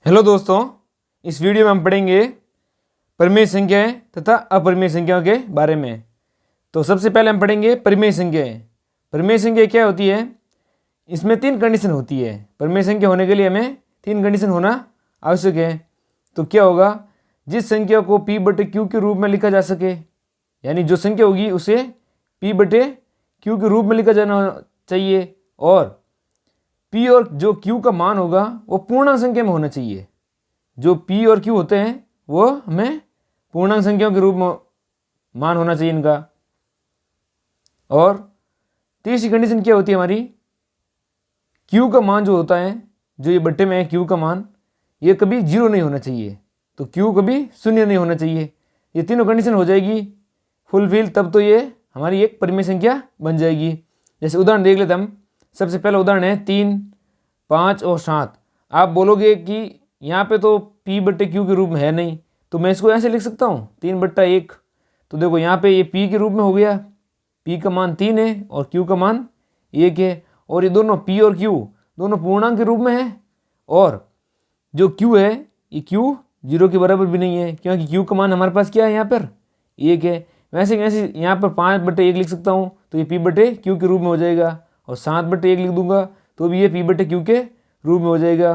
Hello दोस्तों, इस video में हम पढ़ेंगे परिमेय संख्याएं तथा अपरिमेय संख्याओं के बारे में। तो सबसे पहले हम पढ़ेंगे परिमेय संख्याएं। परिमेय संख्या क्या होती है? इसमें 3 कंडीशन होती है। परिमेय संख्या होने के लिए हमें 3 कंडीशन होना आवश्यक है। तो क्या होगा? जिस संख्या को P बटे Q के रूप में लिखा जा सके, यानी जो संख्या होगी उसे P बटे Q के रूप में लिखा जाना चाहिए, और P और जो Q का मान होगा वो पूर्णांक संख्या में होना चाहिए। जो P और Q होते हैं वो हमें पूर्णांक संख्याओं के रूप में मान होना चाहिए इनका। और तीसरी कंडीशन क्या होती है हमारी? Q का मान जो होता है, जो ये बट्टे में है Q का मान, ये कभी 0 नहीं होना चाहिए। तो Q कभी 0 नहीं होना चाहिए। ये तीनों कंडीशन हो जाएगी फुलफिल, तब तो ये हमारी एक परिमेय संख्या बन जाएगी। जैसे उदाहरण देख लेते हम। सबसे पहला उदाहरण है 3, 5 और 7। आप बोलोगे कि यहाँ पे तो P बट्टे Q के रूप में है नहीं, तो मैं इसको ऐसे लिख सकता हूँ 3/1। तो देखो यहाँ पे ये P के रूप में हो गया। P का मान 3 है और Q का मान 1 है, और ये दोनों P और Q दोनों पूर्णांक के रूप में है। और जो Q है, ये Q 0 के बराबर भी नहीं है, क्योंकि Q का मान हमारे पास क्या है यहाँ पर? 1 है। वैसे वैसे यहाँ पर 5/1 लिख सकता हूँ, तो ये P बटे Q के रूप में हो जाएगा। और 7/1 लिख दूंगा तो भी ये P बटे Q के रूप में हो जाएगा।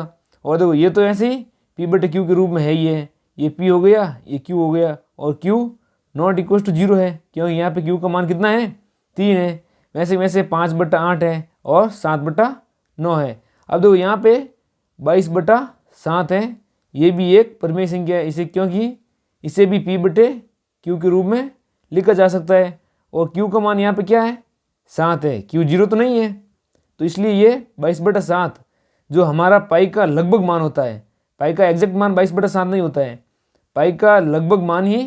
और देखो ये तो ऐसे ही P बटे Q के रूप में है ही है। ये P हो गया, ये Q हो गया, और Q नॉट इक्वल टू 0 है, क्योंकि यहाँ पे Q का मान कितना है? 3 है। वैसे वैसे 5/8 है और 7/9 है। अब देखो यहाँ पे 22/7 है। ये भी एक परिमेय संख्या है इसे, क्योंकि इसे भी P बटे Q के रूप में लिखा जा सकता है। और Q का मान यहाँ पे क्या है? 7 है। Q 0 तो नहीं है, तो इसलिए ये 22/7 जो हमारा पाई का लगभग मान होता है। पाई का एग्जैक्ट मान 22/7 नहीं होता है, पाई का लगभग मान ही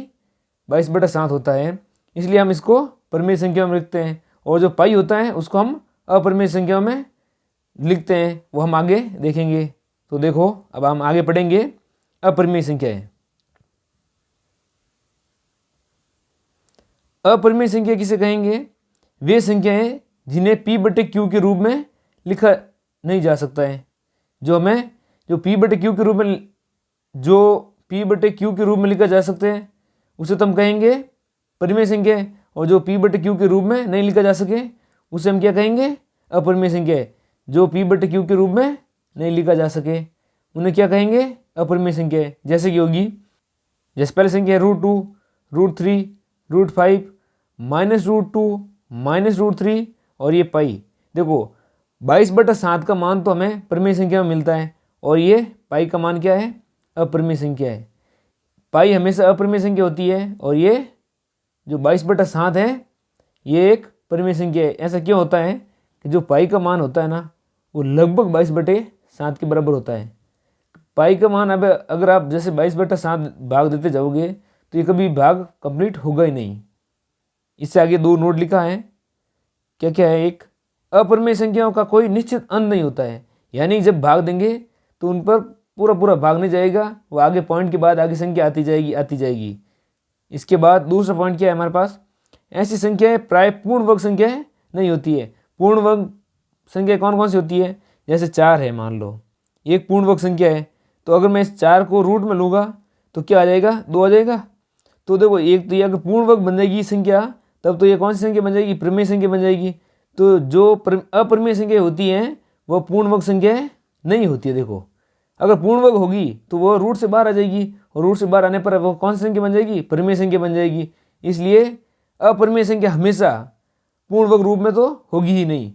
22/7 होता है। इसलिए हम इसको परिमेय संख्या में लिखते हैं, और जो पाई होता है उसको हम अपरिमेय संख्या में लिखते हैं। वो हम आगे देखेंगे। तो देखो, अब हम आगे पढ़ेंगे अपरिमेय संख्याएं। अपरिमेय संख्या किसे कहेंगे? वे संख्याएं जिन्हें P बटे Q के रूप में लिखा नहीं जा सकता है। जो P बटे Q के रूप में लिखा जा सकते हैं उसे तो हम कहेंगे परिमेय संख्या, और जो P बटे Q के रूप में नहीं लिखा जा सके उसे हम क्या कहेंगे? अपरिमेय संख्या। जो P बटे Q के रूप में नहीं लिखा जा सके उन्हें क्या कहेंगे? अपरिमेय संख्या। जैसे कि होगी, जैसे पहली संख्या है √2, √3, √5, -√2, -√3 और ये पाई। देखो 22/7 का मान तो हमें परिमेय संख्या में मिलता है, और ये पाई का मान क्या है? अपरिमेय संख्या है। पाई हमेशा अपरिमेय संख्या होती है, और ये जो 22/7 है ये एक परिमेय संख्या है। ऐसा क्यों होता है कि जो पाई का मान होता है ना, वो लगभग 22/7 के बराबर होता है। पाई का मान अब अगर आप जैसे 22/7 भाग देते जाओगे तो ये कभी भाग कंप्लीट होगा ही नहीं। इससे आगे 2 नोट लिखा है। क्या क्या है? एक, अपरिमेय संख्याओं का कोई निश्चित अंत नहीं होता है, यानी जब भाग देंगे तो उन पर पूरा भाग नहीं जाएगा, वो आगे पॉइंट के बाद आगे संख्या आती जाएगी। इसके बाद दूसरा पॉइंट क्या है हमारे पास? ऐसी संख्याएं प्राय पूर्ण वर्ग संख्याएं नहीं होती है। पूर्ण वर्ग संख्या कौन कौन सी होती है? जैसे 4 है, मान लो एक पूर्ण वर्ग संख्या है, तो अगर मैं इस 4 को रूट में लूँगा तो क्या आ जाएगा? 2 आ जाएगा। तो देखो, एक तो ये अगर पूर्ण वर्ग बन जाएगी संख्या, तब तो ये कौन सी संख्या बन जाएगी? परिमेय संख्या बन जाएगी। तो जो अपरिमेय संख्या होती हैं वह पूर्ण वर्ग संख्या नहीं होती है। देखो, अगर पूर्ण वर्ग होगी तो वह रूट से बाहर आ जाएगी, और रूट से बाहर आने पर वो कौन सी संख्या बन जाएगी? परिमेय संख्या बन जाएगी। इसलिए अपरिमेय संख्या हमेशा पूर्ण वर्ग रूप में तो होगी ही नहीं,